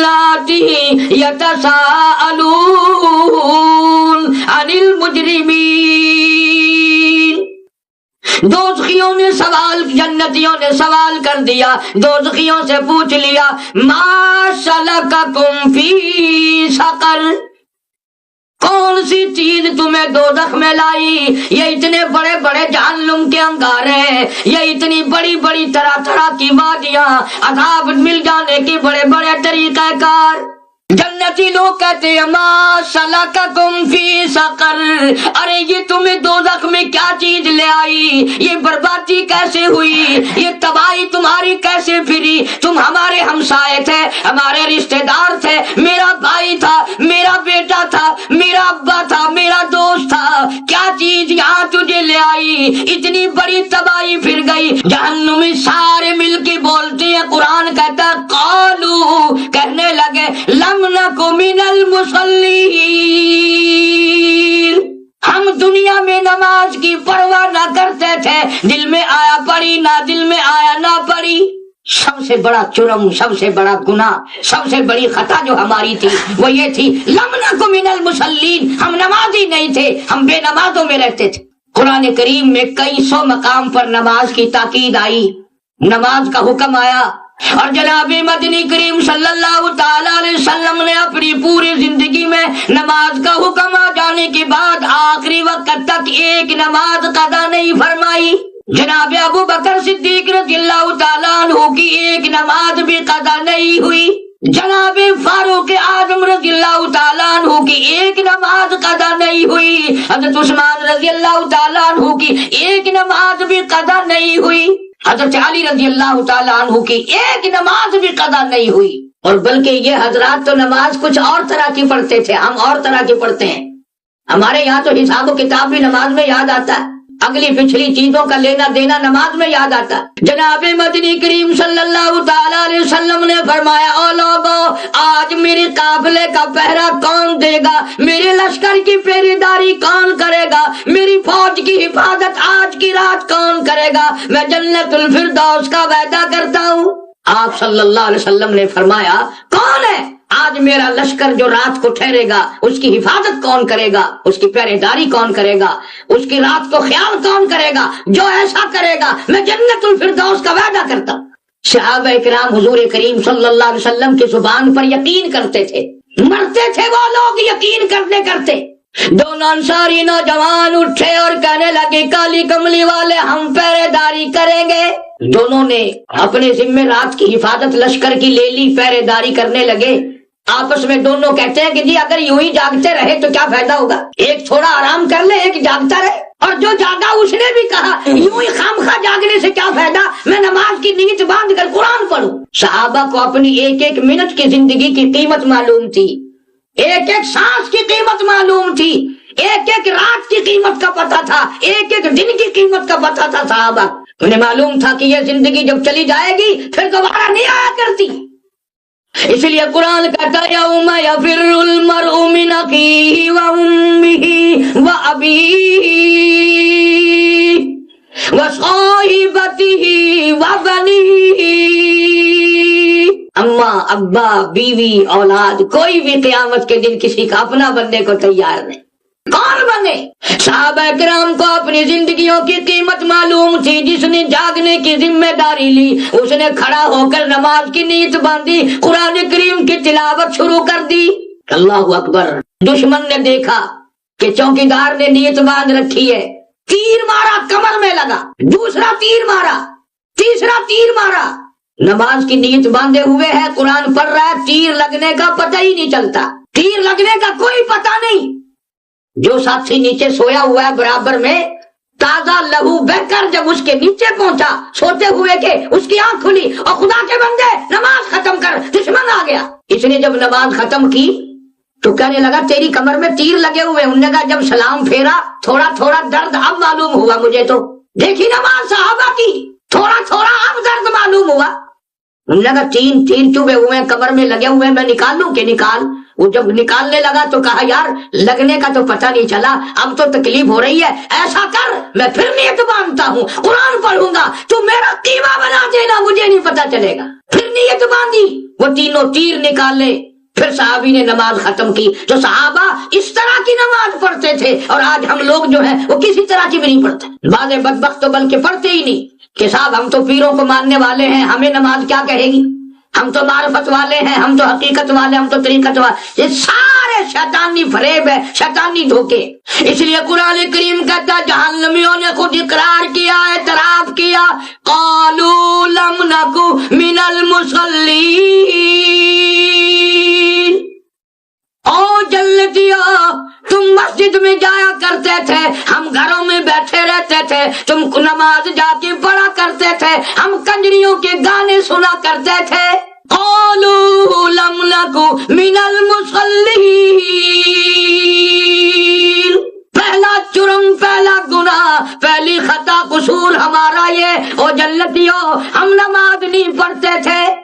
اللاتی یتساءلون عن المجرمین۔ دوزخیوں نے سوال، جنتیوں نے سوال کر دیا، دوزخیوں سے پوچھ لیا ما سلککم فی سقر، کون سی چیز تمہیں دوزخ میں لائی؟ یہ اتنے بڑے بڑے جہنم کے انگارے، یہ اتنی بڑی بڑی طرح طرح کی وادیاں، عذاب مل جانے کے بڑے بڑے طریقہ کار۔ جنتی لوگ کہتے ہیں ما سلککم فی سقر، ارے یہ تمہیں دوزخ میں کیا چیز لے آئی؟ یہ بربادی کیسے ہوئی؟ یہ تباہی تمہاری کیسے پھری؟ تم ہمارے ہمسائے تھے، ہمارے رشتہ دار تھے، میرا بھائی تھا، میرا بیٹا تھا، میرا ابا تھا، میرا دوست تھا، کیا چیز یہاں تجھے لے آئی؟ اتنی بڑی تباہی پھر گئی۔ جہنمی سارے مل کے بولتے ہیں، قرآن کہتا ہے قالو، کہنے لگے لم نکو من المصلین، ہم دنیا میں نماز کی پرواہ نہ کرتے تھے، دل میں آیا پڑھی، نہ دل میں آیا نہ پڑھی۔ سب سے بڑا جرم، سب سے بڑا گناہ، سب سے بڑی خطا جو ہماری تھی وہ یہ تھی لم نکو من المصلین، ہم نمازی نہیں تھے، ہم بے نمازوں میں رہتے تھے۔ قرآن کریم میں کئی سو مقام پر نماز کی تاکید آئی، نماز کا حکم آیا، اور جناب مدنی کریم صلی اللہ تعالی علیہ وسلم نے اپنی پوری زندگی میں نماز کا حکم آ جانے کے بعد آخری وقت تک ایک نماز قضا نہیں فرمائی۔ جناب ابو بکر صدیق رضی اللہ تعالیٰ عنہ کی ایک نماز بھی قضا نہیں ہوئی، جناب فاروق اعظم رضی اللہ تعالیٰ عنہ کی ایک نماز قضا نہیں ہوئی، حضرت عثمان رضی اللہ تعالیٰ عنہ کی ایک نماز بھی قضا نہیں ہوئی، حضرت علی رضی اللہ تعالیٰ عنہ کی ایک نماز بھی قضا نہیں ہوئی۔ اور بلکہ یہ حضرات تو نماز کچھ اور طرح کی پڑھتے تھے، ہم اور طرح کی پڑھتے ہیں۔ ہمارے یہاں تو حساب و کتاب بھی نماز میں یاد آتا ہے، اگلی پچھلی چیزوں کا لینا دینا نماز میں یاد آتا ہے۔ جناب مدنی کریم صلی اللہ تعالی علیہ وسلم نے فرمایا او لوگوں، آج میرے قافلے کا پہرا کون دے گا؟ میرے لشکر کی پہرے داری کون کرے گا؟ میری فوج کی حفاظت آج کی رات کون کرے گا؟ میں جنت الفردوس کا وعدہ کرتا ہوں۔ آپ صلی اللہ علیہ وسلم نے فرمایا کون ہے آج میرا لشکر جو رات کو ٹھہرے گا؟ اس کی حفاظت کون کرے گا؟ اس کی پہرے داری کون کرے گا؟ اس کی رات کو خیال کون کرے گا؟ جو ایسا کرے گا میں جنت الفردوس کا وعدہ کرتا ہوں۔ صحابہ کرام حضور کریم صلی اللہ علیہ وسلم کی زبان پر یقین کرتے تھے، مرتے تھے وہ لوگ یقین کرتے کرتے۔ دونوں انصاری نوجوان اٹھے اور کہنے لگے کالی کملی والے ہم پہرے داری کریں گے۔ دونوں نے اپنے ذمہ رات کی حفاظت لشکر کی لے لی، پہرے داری کرنے لگے۔ آپس میں دونوں کہتے ہیں کہ جی اگر یوں ہی جاگتے رہے تو کیا فائدہ ہوگا، ایک تھوڑا آرام کر لے ایک جاگتا رہے۔ اور جو جاگا اس نے بھی کہا یوں ہی خامخواہ جاگنے سے کیا فائدہ، میں نماز کی نیت باندھ کر قرآن پڑھوں۔ صحابہ کو اپنی ایک ایک منٹ کی زندگی کی قیمت معلوم تھی، ایک ایک سانس کی قیمت معلوم تھی، ایک ایک رات کی قیمت کا پتہ تھا، ایک ایک دن کی قیمت کا پتہ تھا۔ صحابہ انہیں معلوم تھا کہ یہ زندگی جب چلی جائے گی پھر دوبارہ نہیں آیا کرتی۔ اس لیے قرآن کہتا ہے یوم یفر المرء من اخیہ وامہ وابیہ وصاحبتہ وبنیہ۔ اماں ابا بیوی اولاد کوئی بھی قیامت کے دن کسی کا اپنا بننے کو تیار نہیں۔ کون بنے؟ صحابہ کرام کو اپنی زندگیوں کی قیمت معلوم تھی۔ جس نے جاگنے کی ذمہ داری لی اس نے کھڑا ہو کر نماز کی نیت باندھی، قرآن کریم کی تلاوت شروع کر دی۔ اللہ اکبر۔ دشمن نے دیکھا کہ چوکیدار نے نیت باندھ رکھی ہے، تیر مارا کمر میں لگا، دوسرا تیر مارا، تیسرا تیر مارا۔ نماز کی نیت باندھے ہوئے ہے، قرآن پڑھ رہا ہے، تیر لگنے کا پتہ ہی نہیں چلتا، تیر لگنے کا کوئی پتہ نہیں۔ جو ساتھی نیچے سویا ہوا ہے برابر میں، تازہ لہو بہ کر جب اس کے نیچے پہنچا سوتے ہوئے کہ اس کی آنکھ کھلی اور خدا کے بندے نماز ختم کر، دشمن آ گیا۔ اس نے جب نماز ختم کی تو کہنے لگا تیری کمر میں تیر لگے ہوئے۔ انہوں نے کہا جب سلام پھیرا تھوڑا تھوڑا درد اب معلوم ہوا مجھے، تو دیکھی نماز صحابہ کی، تھوڑا تھوڑا اب درد معلوم ہوا۔ انہوں نے کہا تین چوبے ہوئے کمر میں لگے ہوئے، میں نکال لوں کہ نکال؟ وہ جب نکالنے لگا تو کہا یار لگنے کا تو پتہ نہیں چلا، اب تو تکلیف ہو رہی ہے، ایسا کر میں پھر نیت باندھتا ہوں، قرآن پڑھوں گا، تو میرا قیمہ بنا دینا، مجھے نہیں پتہ چلے گا۔ پھر نیت باندھی، وہ تینوں تیر نکالے، پھر صحابی نے نماز ختم کی۔ جو صحابہ اس طرح کی نماز پڑھتے تھے، اور آج ہم لوگ جو ہیں وہ کسی طرح کی بھی نہیں پڑھتے۔ بعض بدبخت تو بلکہ پڑھتے ہی نہیں کہ صاحب ہم تو پیروں کو ماننے والے ہیں، ہمیں نماز کیا کہے گی، ہم تو معرفت والے ہیں، ہم تو حقیقت والے، ہم تو طریقت والے۔ یہ سارے شیطانی فریب ہے، شیطانی دھوکے۔ اس لیے قرآن کریم کہتا ہے جہنمیوں نے خود اقرار کیا، اعتراف کیا، قالوا لم نکو من المصلین۔ او جنتیو، تم مسجد میں جایا کرتے تھے، ہم گھروں میں بیٹھے رہتے تھے، تم نماز جا کے پڑھا کرتے تھے، ہم کنجریوں کے گانے سنا کرتے تھے۔ قالوا لم نکو من المصلین۔ پہلا جرم، پہلا گناہ، پہلی خطا قصور ہمارا یہ، او جنتیو ہم نماز نہیں پڑھتے تھے۔